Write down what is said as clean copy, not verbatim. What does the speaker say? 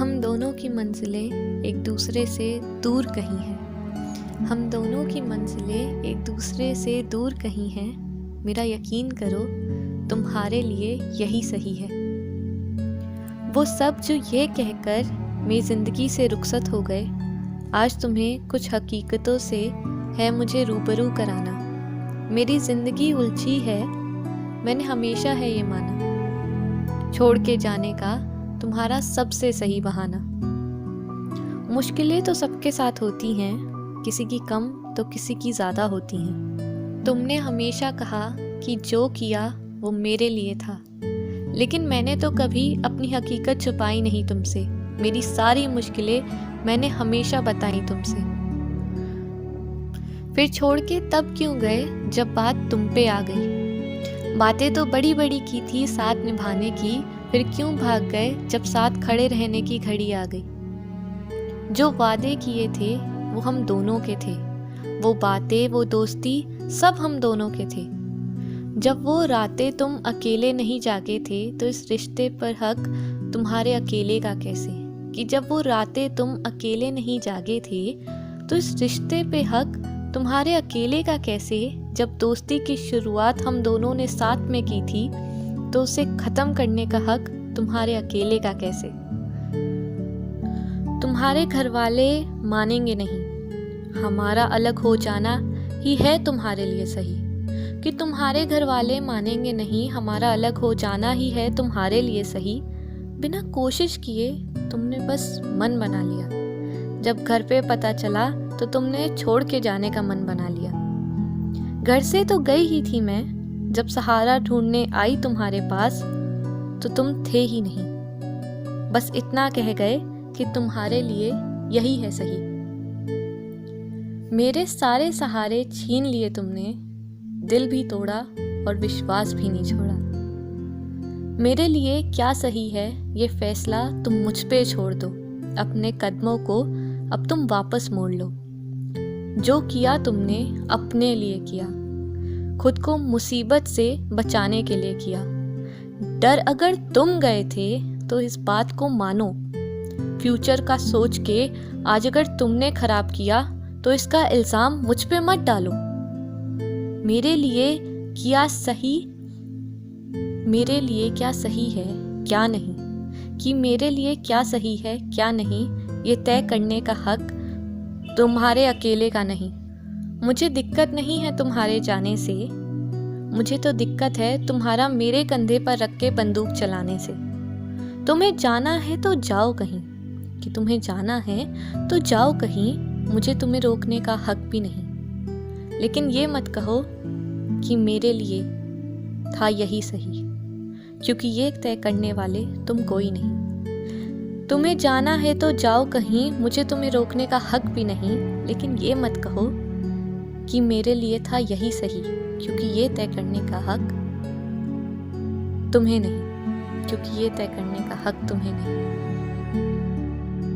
हम दोनों की मंजिलें एक दूसरे से दूर कहीं हैं। हम दोनों की मंजिलें एक दूसरे से दूर कहीं हैं। मेरा यकीन करो तुम्हारे लिए यही सही है। वो सब जो ये कहकर मेरी ज़िंदगी से रुखसत हो गए, आज तुम्हें कुछ हकीकतों से है मुझे रूबरू कराना। मेरी ज़िंदगी उलझी है, मैंने हमेशा है ये माना, छोड़ के जाने का तुम्हारा सबसे सही बहाना। मुश्किलें तो सबके साथ होती हैं, किसी की कम तो किसी की ज़्यादा होती हैं। तुमने हमेशा कहा कि जो किया वो मेरे लिए था, लेकिन मैंने तो कभी अपनी हकीकत छुपाई नहीं तुमसे। मेरी सारी मुश्किलें मैंने हमेशा बताई तुमसे। फिर छोड़ के तब क्यों गए जब बात तुम पे आ गई। बातें तो बड़ी बड़ी की थी साथ निभाने की, फिर क्यों भाग गए जब साथ खड़े रहने की घड़ी आ गई। जो वादे किए थे वो हम दोनों के थे, वो बातें वो दोस्ती सब हम दोनों के थे। जब वो रातें तुम अकेले नहीं जागे थे तो इस रिश्ते पर हक तुम्हारे अकेले का कैसे। कि जब वो रातें तुम अकेले नहीं जागे थे तो इस रिश्ते पे हक तुम्हारे अकेले का कैसे। जब दोस्ती की शुरुआत हम दोनों ने साथ में की थी तो उसे ख़त्म करने का हक तुम्हारे अकेले का कैसे। तुम्हारे घर वाले मानेंगे नहीं, हमारा अलग हो जाना ही है तुम्हारे लिए सही। कि तुम्हारे घर वाले मानेंगे नहीं, हमारा अलग हो जाना ही है तुम्हारे लिए सही। बिना कोशिश किए तुमने बस मन बना लिया। जब घर पे पता चला तो तुमने छोड़ के जाने का मन बना लिया। घर से तो गई ही थी मैं, जब सहारा ढूंढने आई तुम्हारे पास तो तुम थे ही नहीं। बस इतना कह गए कि तुम्हारे लिए यही है सही। मेरे सारे सहारे छीन लिए तुमने, दिल भी तोड़ा और विश्वास भी नहीं छोड़ा। मेरे लिए क्या सही है ये फैसला तुम मुझ पे छोड़ दो। अपने कदमों को अब तुम वापस मोड़ लो। जो किया तुमने अपने लिए किया, खुद को मुसीबत से बचाने के लिए किया। डर अगर तुम गए थे तो इस बात को मानो। फ्यूचर का सोच के आज अगर तुमने खराब किया तो इसका इल्ज़ाम मुझ पे मत डालो। मेरे लिए क्या सही है क्या नहीं, कि मेरे लिए क्या सही है क्या नहीं, ये तय करने का हक तुम्हारे अकेले का नहीं। मुझे दिक्कत नहीं है तुम्हारे जाने से, मुझे तो दिक्कत है तुम्हारा मेरे कंधे पर रख के बंदूक चलाने से। तुम्हें जाना है तो जाओ कहीं, कि तुम्हें जाना है तो जाओ कहीं, मुझे तुम्हें रोकने का हक भी नहीं। लेकिन ये मत कहो कि मेरे लिए था यही सही, क्योंकि ये तय करने वाले तुम कोई नहीं। तुम्हें जाना है तो जाओ कहीं, मुझे तुम्हें रोकने का हक भी नहीं। लेकिन ये मत कहो कि मेरे लिए था यही सही, क्योंकि ये तय करने का हक तुम्हें नहीं, क्योंकि ये तय करने का हक तुम्हें नहीं।